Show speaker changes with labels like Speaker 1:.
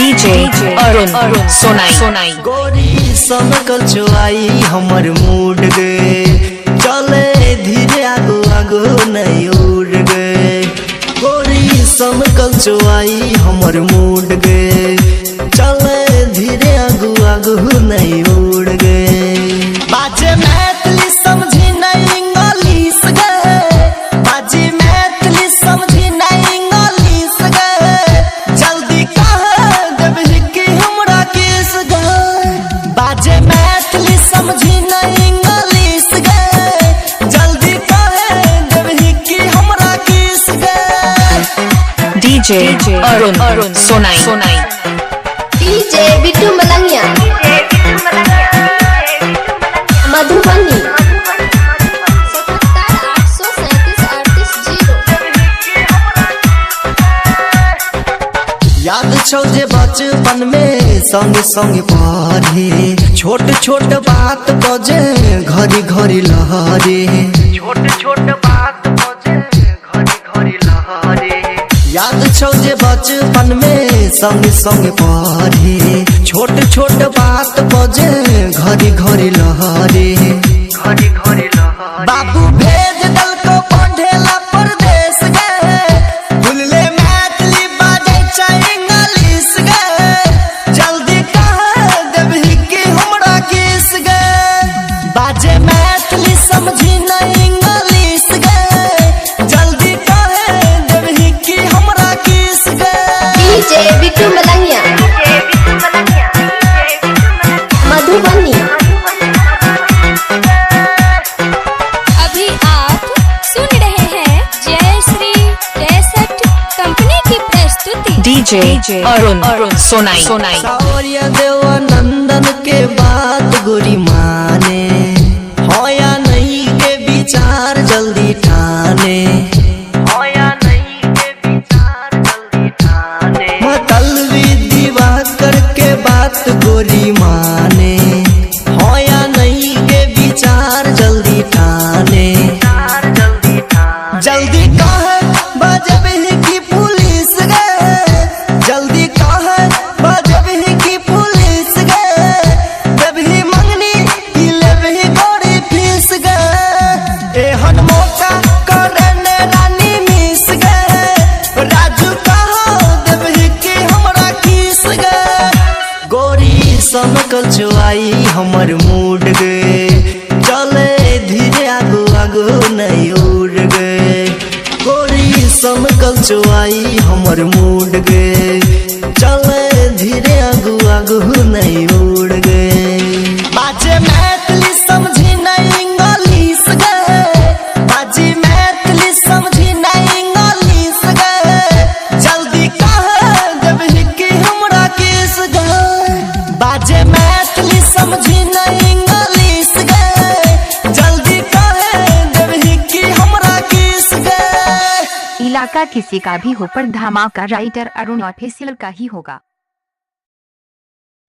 Speaker 1: DJ Arun Sonai
Speaker 2: गोरी समकल चुआई हमर mood गे चले धीरे आगो आगो नहीं उड़ गे। गोरी समकल चुआई हमर मूड गे चले धीरे आगो आगो नहीं उड़ गे। बाजे मैथिली समझी नहीं इंग्लिश गे बाजे मैथिली समझी नहीं इंग्लिश गे। जल्दी कह देबही कि हमरा किस गे बाजे मैथिली समझी नहीं इंग्लिश गे। जल्दी कह देबही कि हमरा किस गे।
Speaker 1: डीजे अरुण सोनाई
Speaker 3: डीजे बिट्टू मलंगिया मधुबनी 77
Speaker 2: याद छौ जे बचपन में संग संग पढ़े छोट छोट बात बजे घड़ी घड़ी लहरे। छोट छोट बात बजे घड़ी घड़ी लहरे। याद छौ जे बचपन में संग संग पढ़े छोट छोट बात बजे घड़ी घड़ी लहरे। घड़ी घड़ी लहरे। बाबू भेज दल को पढ़ेला परदेश गे भूलले मैथिली बाजे चाहे इंग्लिश गे। जल्दी कह देबही कि हमरा किस गे बाजे मैथिली समझी नहीं इंग्लिश गे। जल्दी कह देबही कि हमरा किस गे।
Speaker 3: डीजे बिट्टू मलंगिया मधुबनी।
Speaker 4: अभी आप सुन रहे हैं जय श्री कैसेट कंपनी की प्रस्तुति।
Speaker 1: डीजे अरुण सोनाई
Speaker 2: सावरिया देवानंदन के बात गोरी माने हो या नहीं के विचार जल्दी ठाने। हो या नहीं के विचार जल्दी ठाने। मतलबी दिवाकर के बात गोरी माने हो या नहीं के विचार जल्दी ठाने। जल्दी कह बजबही कि पुलिस गे। जल्दी कह बजबही कि पुलिस गे। देबही मंगनी कि लेबही गोरी फीस गे। एहन मौका करने रानी मिस गे। राजू कह देबही कि हमरा किस गे। गोरी समकल चुआई हमर मूड गे चले धीरे आगो आगो नहीं उड़ गे। गोरी समकल चुआई हमर मूड गे चले धीरे आगो आगो नहीं उड़ गे। बाजे मैथिली समझी नहीं इंग्लिश गे बाजे मैथिली समझी नहीं इंग्लिश गे। जल्दी कह देबही कि हमरा किस गे बाजे मैथिली समझी नहीं इंग्लिश गे। जल्दी कह देबही कि हमरा किस गे।
Speaker 5: इलाका किसी का भी हो पर धमाका राइटर अरुण ऑफिशियल का ही होगा।